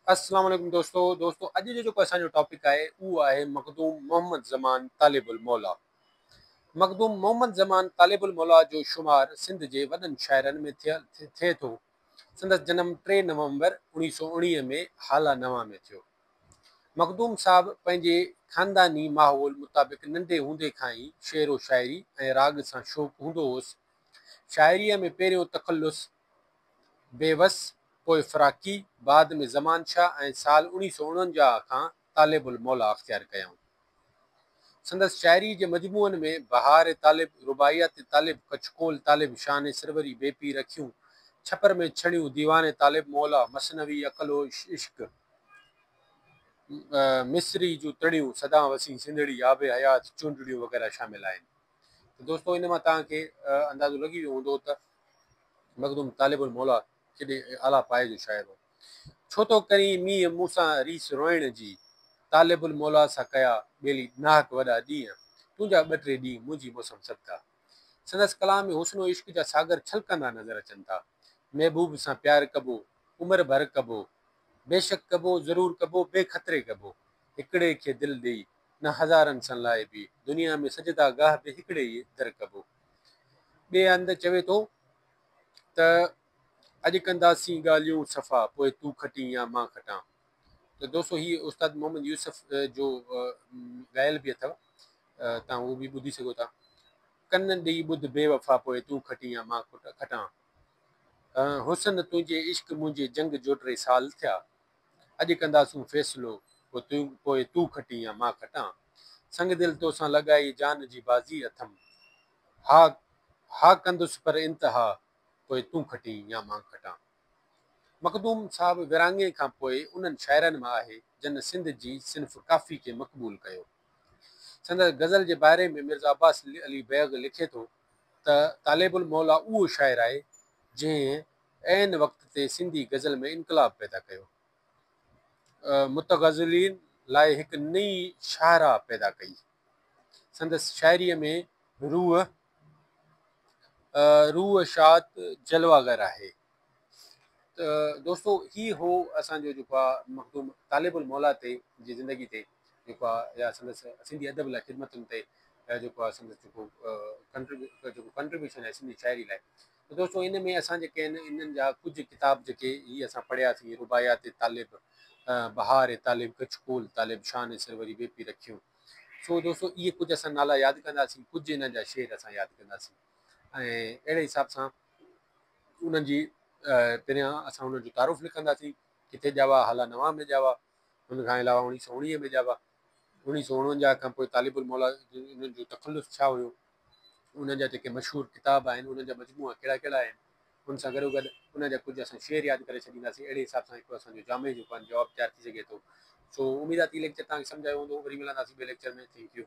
अस्सलाम वालेकुम दोस्तों अॼु जो असांजो टॉपिक आहे उहो आहे मखदूम मोहम्मद ज़मान तालिबुल मौला। मखदूम मोहम्मद ज़मान तालिबुल मौला जो शुमार सिंध जे वॾनि शाइरनि में थिए थो। संदसि जनम 3 नवंबर 1919 में हाला नवां में थियो। मखदूम साहब पंहिंजे ख़ानदानी माहौल मुताबिक़ नंढे हूंदे खां ई शेरो शाइरी ऐं राग सां शौक़ु हूंदो हुअसि। शाइरीअ में पहिरियों तख़ल्लुस बेवस, पोइ फ़राक़ी, बाद में ज़मान शाह ऐं साल 1949 खां तालिबुल मौला अख़्तियार कयऊं। संदसि शाइरी जे मजमूअनि में बहार तालिब, रुबाइयात तालिब, कचकोल तालिब, शान सरवरी, बेपी रखियूं, छपर में छड़ियूं, दीवान तालिब मौला, मसनवी, अक़लो इश्क, मिस्री जूं तड़ियूं, सदा वसी सिंधड़ी, आबे हयात, चूंडड़ियूं वग़ैरह शामिल आहिनि। त दोस्तों इन मां तव्हांखे अंदाज़ो लॻी वियो हूंदो त मखदूम तालिबुल मौला केॾे आला पाए जो शाइर हो। छो तो करी मींहं मूंसां रीस रोइण जी, तालिबुल मौला सां कया ॿेली नाहक वॾा ॾींहं, तुंहिंजा ॿ टे ॾींहं मुंहिंजी मौसम सदका। संदसि कलाम में हुस्नो इश्क जा सागर छलकंदा नज़र अचनि था। महबूब सां प्यार कबो, उमिरि भर कबो, बेशक कबो, ज़रूर कबो, बेख़तरे कबो, हिकिड़े खे दिलि ॾेई न हज़ारनि सां लाइ बि, दुनिया में सजदा गाह बि हिकिड़े ई दर कबो। ॿिए हंधि चवे थो त अॼु कंदासीं ॻाल्हियूं सफ़ा, पोइ तूं खटी या मां खटां। त दोस्तों ही उस्ताद मोहम्मद यूसुफ जो ॻायल बि अथव, तव्हां उहो बि ॿुधी सघो था। कन ॾेई ॿुध बेवफ़ा, पोइ तूं खटी या मां खटां। हुसन तुंहिंजे इश्क मुंहिंजे जंग जो 3 साल थिया, अॼु कंदासूं फ़ैसिलो, पोइ तूं खटी या मां खटां। संग दिलि तोसां लॻाई जान जी बाज़ी अथमि, हा हा कंदुसि पर इंतिहा, पोइ तूं खटी या मां खटां। मखदूम साहब विरांङे खां पोइ उन्हनि शाइरनि मां आहे जिन सिंध जी सिन्फ़ काफ़ी खे मक़बूल कयो। संदसि गज़ल जे बारे में मिर्ज़ा अब्बास अली बैग लिखे थो त तालिबुल मौला उहो शाइर आहे जंहिं ऐन वक़्त ते सिंधी गज़ल में इनकलाब पैदा कयो, मुतग़ज़िलीन लाइ हिकु नई शाहरा पैदा कई। संदसि शाइरीअ में रूह शात जलवागर आहे। त दोस्तों ही हो असांजो जेको आहे मखदूम तालिबुल मौला ते जी ज़िंदगी ते जेको आहे या संदसि सिंधी अदब लाइ ख़िदमतुनि ते जेको आहे संदसि जेको कंट्रीब्यूशन आहे सिंधी शाइरी लाइ। त दोस्तों इन में असां जेके आहिनि इन्हनि जा कुझु किताब जेके ही असां पढ़ियासीं, रुबायात तालिब, बहार तालिब, कचकोल तालिब, शान सरवरी, बेपी रखियूं। सो दोस्तों इहे कुझु असां नाला यादि कंदासीं, कुझु इन जा शेर असां यादि कंदासीं ऐं अहिड़े हिसाब सां उन्हनि जी पहिरियां असां हुननि जो तारुफ़ लिखंदासीं, किथे ॼावा, हाला नवां में ॼावा, हुन खां अलावा 1919 में ॼावा, 1949 खां पोइ तालिबुल मौला उन्हनि जो तख़ल्लुस छा हुयो, उन्हनि जा जेके मशहूरु किताब आहिनि, उन्हनि जा मजमूआ कहिड़ा कहिड़ा आहिनि, उन सां गॾोगॾु उन जा कुझु असां शेर यादि करे छॾींदासीं। अहिड़े हिसाब सां हिकिड़ो असांजो जामे जेको आहे जवाबु तयारु थी सघे थो। सो उमेदु आहे लेक्चर तव्हांखे सम्झायो हूंदो। वरी मिलंदासीं ॿिए लेक्चर में। Thank U.